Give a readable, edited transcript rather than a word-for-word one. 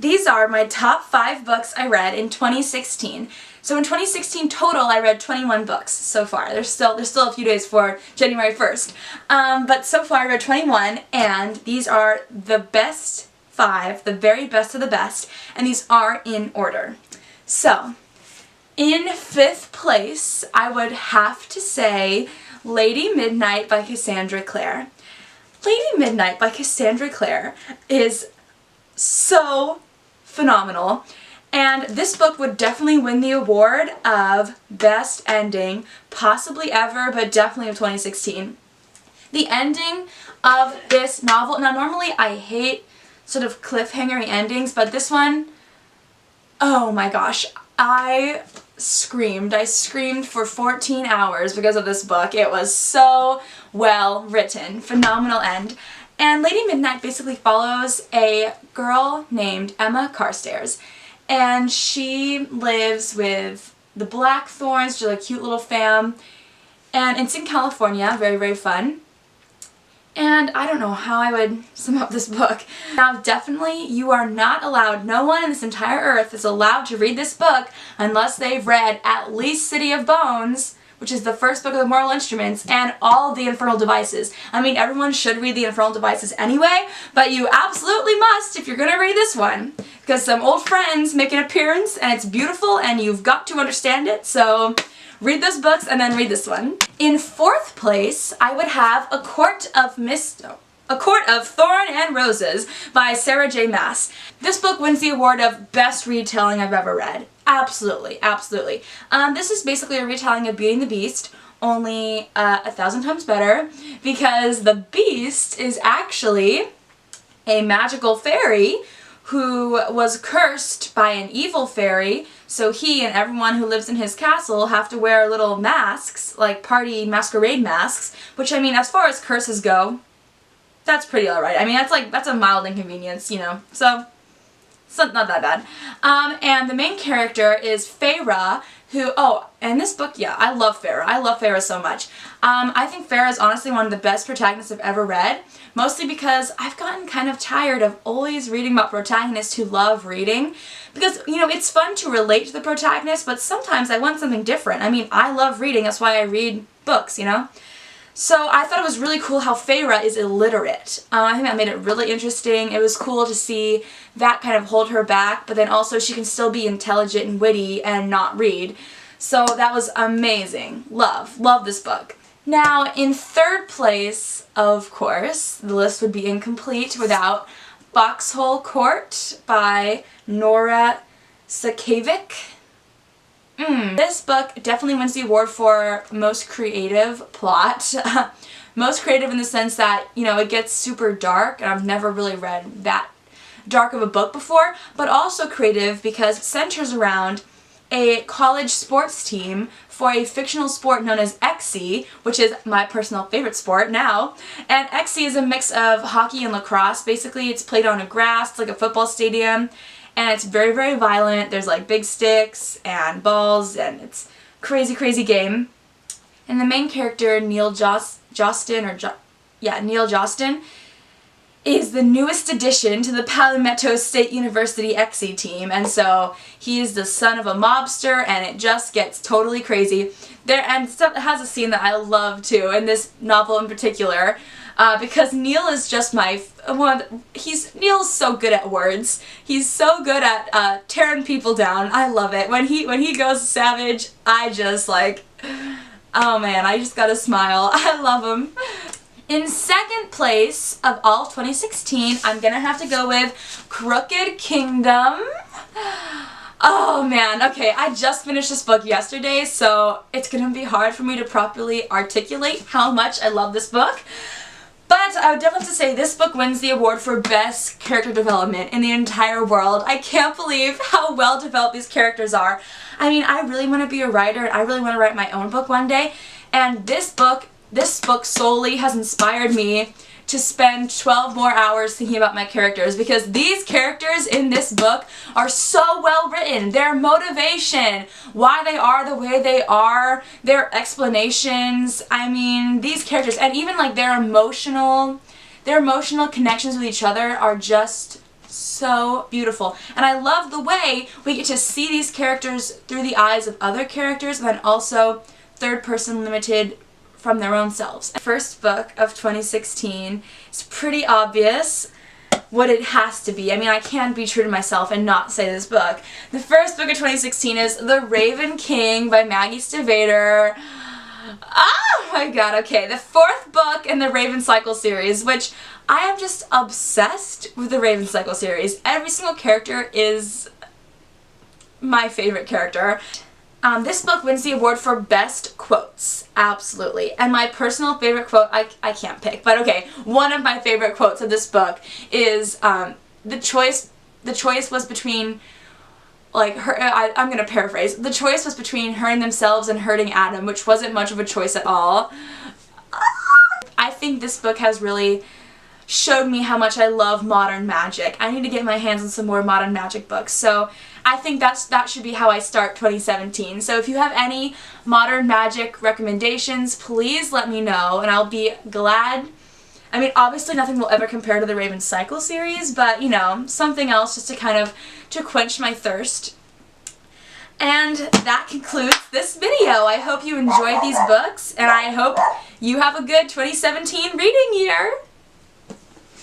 These are my top 5 books I read in 2016. So in 2016 total, I read 21 books so far. There's still a few days for January 1st. But so far I read 21, and these are the best 5, the very best of the best, and these are in order. So, in 5th place, I would have to say Lady Midnight by Casandra Clare. Lady Midnight by Casandra Clare is so phenomenal, and this book would definitely win the award of best ending, possibly ever, but definitely of 2016. The ending of this novel, now normally I hate sort of cliffhangery endings, but this one, oh my gosh, I screamed. I screamed for 14 hours because of this book. It was so well written. Phenomenal end. And Lady Midnight basically follows a girl named Emma Carstairs, and she lives with the Blackthorns, which is a cute little fam, and it's in California. Very, very fun. And I don't know how I would sum up this book. Now, definitely, you are not allowed, no one in this entire earth is allowed to read this book unless they've read at least City of Bones, which is the first book of the Mortal Instruments, and all of the Infernal Devices. I mean, everyone should read the Infernal Devices anyway, but you absolutely must if you're going to read this one, because some old friends make an appearance, and it's beautiful, and you've got to understand it, so read those books and then read this one. In 4th place, I would have A Quart of Misto. A Quart of Thorn and Roses by Sarah J. Maas. This book wins the award of best retelling I've ever read. Absolutely, absolutely. This is basically a retelling of Beauty and the Beast, only 1,000 times better, because the Beast is actually a magical fairy who was cursed by an evil fairy, so he and everyone who lives in his castle have to wear little masks, like party masquerade masks, which, I mean, as far as curses go, that's pretty alright. I mean, that's a mild inconvenience, you know, so it's not that bad. And the main character is Feyre, who, and this book, yeah, I love Feyre. I love Feyre so much. I think Feyre is honestly one of the best protagonists I've ever read, mostly because I've gotten kind of tired of always reading about protagonists who love reading, because, you know, it's fun to relate to the protagonist, but sometimes I want something different. I mean, I love reading, that's why I read books, you know? So I thought it was really cool how Feyre is illiterate. I think that made it really interesting. It was cool to see that kind of hold her back, but then also she can still be intelligent and witty and not read. So that was amazing. Love this book. Now, in 3rd place, of course, the list would be incomplete without Foxhole Court by Nora Sakavic. This book definitely wins the award for most creative plot. Most creative in the sense that, you know, it gets super dark, and I've never really read that dark of a book before, but also creative because it centers around a college sports team for a fictional sport known as Xe, which is my personal favorite sport now. And Xe is a mix of hockey and lacrosse. Basically, it's played on a grass, it's like a football stadium, and it's very, very violent. There's like big sticks and balls, and it's crazy, crazy game. And the main character, Neil Jostin, is the newest addition to the Palmetto State University Xe team, and so he is the son of a mobster, and it just gets totally crazy. And stuff has a scene that I love too, in this novel in particular, because Neil is just Neil's so good at words. He's so good at tearing people down. I love it. When he goes savage, I just like, oh man, I just gotta smile. I love him. In 2nd place of all of 2016, I'm gonna have to go with Crooked Kingdom. Oh man, okay, I just finished this book yesterday, so it's gonna be hard for me to properly articulate how much I love this book. But I would definitely have to say this book wins the award for best character development in the entire world. I can't believe how well developed these characters are. I mean, I really want to be a writer, and I really want to write my own book one day, and this book solely has inspired me to spend 12 more hours thinking about my characters, because these characters in this book are so well written. Their motivation, why they are the way they are, their explanations, I mean, these characters, and even like their emotional connections with each other are just so beautiful. And I love the way we get to see these characters through the eyes of other characters, and then also third person limited from their own selves. First book of 2016 is pretty obvious what it has to be. I mean, I can't be true to myself and not say this book. The first book of 2016 is The Raven King by Maggie Stiefvator. Oh my god, okay. The fourth book in the Raven Cycle series, which I am just obsessed with the Raven Cycle series. Every single character is my favorite character. This book wins the award for best quotes, absolutely. And my personal favorite quote, I can't pick, but okay, one of my favorite quotes of this book is the choice was between, like, I'm gonna paraphrase, the choice was between hurting themselves and hurting Adam, which wasn't much of a choice at all. I think this book has really showed me how much I love modern magic. I need to get my hands on some more modern magic books, so I think that should be how I start 2017. So if you have any modern magic recommendations, please let me know, and I'll be glad. I mean, obviously nothing will ever compare to the Raven Cycle series, but, you know, something else just to kind of, to quench my thirst. And that concludes this video. I hope you enjoyed these books, and I hope you have a good 2017 reading year.